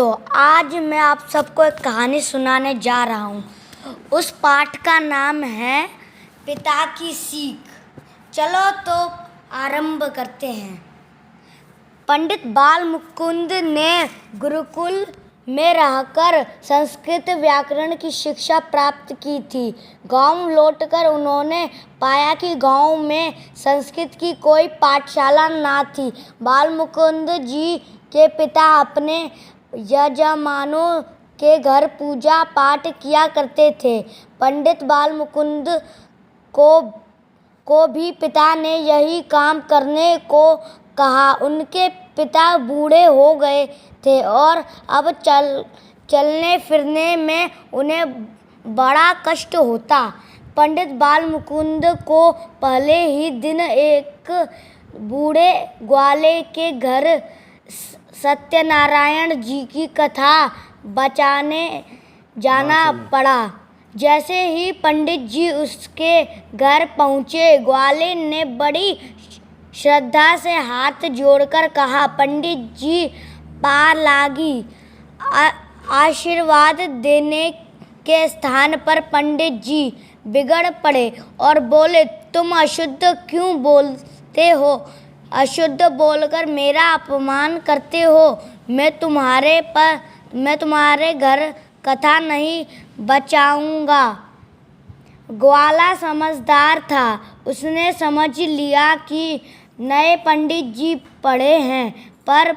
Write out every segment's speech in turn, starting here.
दोस्तों, आज मैं आप सबको एक कहानी सुनाने जा रहा हूँ। उस पाठ का नाम है पिता की सीख। चलो तो आरंभ करते हैं। पंडित बाल मुकुंद ने गुरुकुल में रहकर संस्कृत व्याकरण की शिक्षा प्राप्त की थी। गांव लौटकर उन्होंने पाया कि गांव में संस्कृत की कोई पाठशाला न थी। बाल मुकुंद जी के पिता अपने यजमानों के घर पूजा पाठ किया करते थे। पंडित बाल मुकुंद को भी पिता ने यही काम करने को कहा। उनके पिता बूढ़े हो गए थे और अब चलने फिरने में उन्हें बड़ा कष्ट होता। पंडित बाल मुकुंद को पहले ही दिन एक बूढ़े ग्वाले के घर सत्यनारायण जी की कथा बचाने जाना पड़ा। जैसे ही पंडित जी उसके घर पहुँचे, ग्वाले ने बड़ी श्रद्धा से हाथ जोड़कर कहा, पंडित जी पार लागी। आशीर्वाद देने के स्थान पर पंडित जी बिगड़ पड़े और बोले, तुम अशुद्ध क्यों बोलते हो? अशुद्ध बोलकर मेरा अपमान करते हो। मैं तुम्हारे घर कथा नहीं बचाऊंगा। ग्वाला समझदार था। उसने समझ लिया कि नए पंडित जी पढ़े हैं पर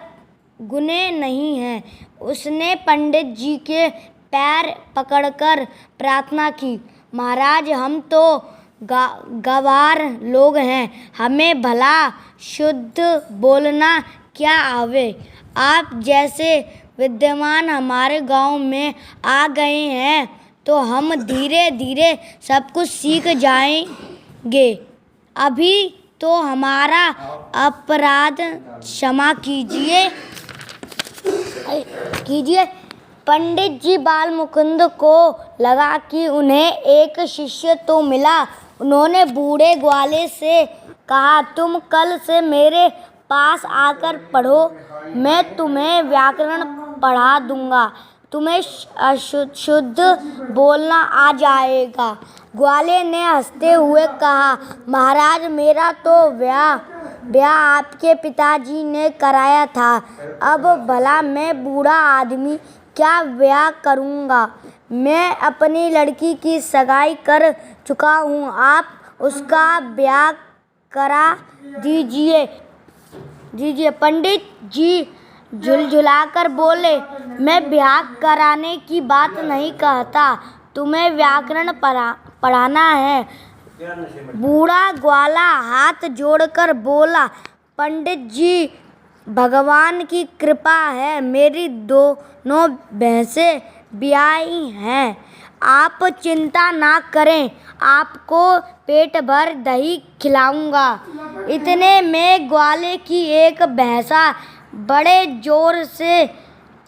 गुने नहीं हैं। उसने पंडित जी के पैर पकड़कर प्रार्थना की, महाराज, हम तो गवार लोग हैं, हमें भला शुद्ध बोलना क्या आवे। आप जैसे विद्वान हमारे गांव में आ गए हैं तो हम धीरे धीरे सब कुछ सीख जाएंगे। अभी तो हमारा अपराध क्षमा कीजिए। पंडित जी बाल मुकुंद को लगा कि उन्हें एक शिष्य तो मिला। उन्होंने बूढ़े ग्वाले से कहा, तुम कल से मेरे पास आकर पढ़ो, मैं तुम्हें व्याकरण पढ़ा दूंगा, तुम्हें शुद्ध बोलना आ जाएगा। ग्वाले ने हंसते हुए कहा, महाराज, मेरा तो ब्याह आपके पिताजी ने कराया था। अब भला मैं बूढ़ा आदमी क्या ब्याह करूंगा? मैं अपनी लड़की की सगाई कर चुका हूँ, आप उसका ब्याह करा दीजिए। पंडित जी झुलझुलाकर बोले, मैं ब्याह कराने की बात नहीं कहता, तुम्हें व्याकरण पढ़ाना है। बूढ़ा ग्वाला हाथ जोड़कर बोला, पंडित जी, भगवान की कृपा है, मेरी दोनों भैंसें ब्याही हैं, आप चिंता ना करें, आपको पेट भर दही खिलाऊंगा। इतने में ग्वाले की एक भैंसा बड़े जोर से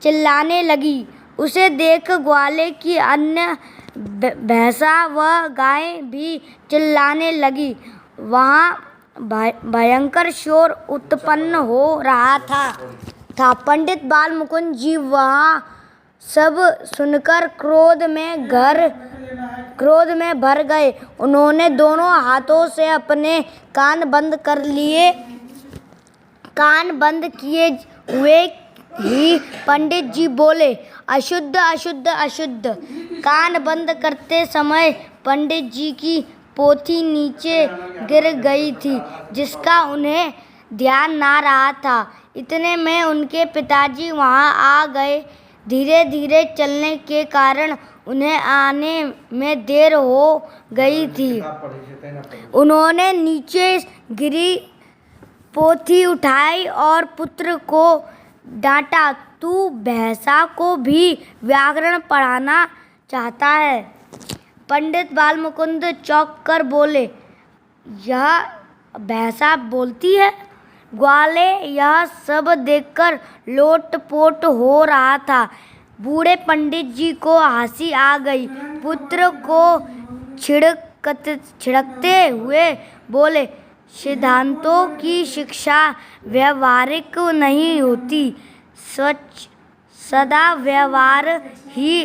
चिल्लाने लगी। उसे देख ग्वाले की अन्य भैंसा व गाय भी चिल्लाने लगी। वहाँ भयंकर शोर उत्पन्न हो रहा था। पंडित बाल मुकुंद जी वहाँ सब सुनकर क्रोध में भर गए। उन्होंने दोनों हाथों से अपने कान बंद कर लिए। कान बंद किए हुए ही पंडित जी बोले, अशुद्ध अशुद्ध अशुद्ध। कान बंद करते समय पंडित जी की पोथी नीचे गिर गई थी, जिसका उन्हें ध्यान ना रहा था। इतने में उनके पिताजी वहां आ गए। धीरे धीरे चलने के कारण उन्हें आने में देर हो गई थी। उन्होंने नीचे गिरी पोथी उठाई और पुत्र को डांटा, तू भैंसा को भी व्याकरण पढ़ाना चाहता है? पंडित बाल मुकुंद चौंक कर बोले, यह भैंसा बोलती है? ग्वाले यह सब देखकर लोटपोट हो रहा था। बूढ़े पंडित जी को हंसी आ गई। पुत्र को छिड़कते हुए बोले, सिद्धांतों की शिक्षा व्यवहारिक नहीं होती, सदा व्यवहार ही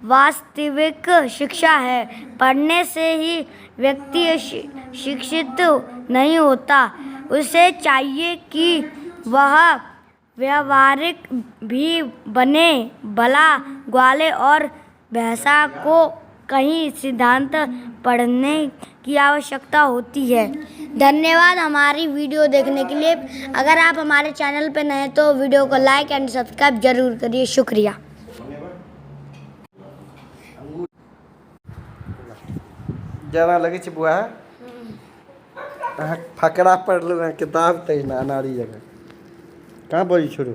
वास्तविक शिक्षा है। पढ़ने से ही व्यक्ति शिक्षित नहीं होता, उसे चाहिए कि वह व्यावहारिक भी बने। भला ग्वाले और भैंसा को कहीं सिद्धांत पढ़ने की आवश्यकता होती है। धन्यवाद हमारी वीडियो देखने के लिए। अगर आप हमारे चैनल पर नए हैं तो वीडियो को लाइक एंड सब्सक्राइब जरूर करिए। शुक्रिया। जरा लगे छी बुआ फकरा पढ़ लो किताब तैना नारी जगह कहाँ बोली छोड़ू।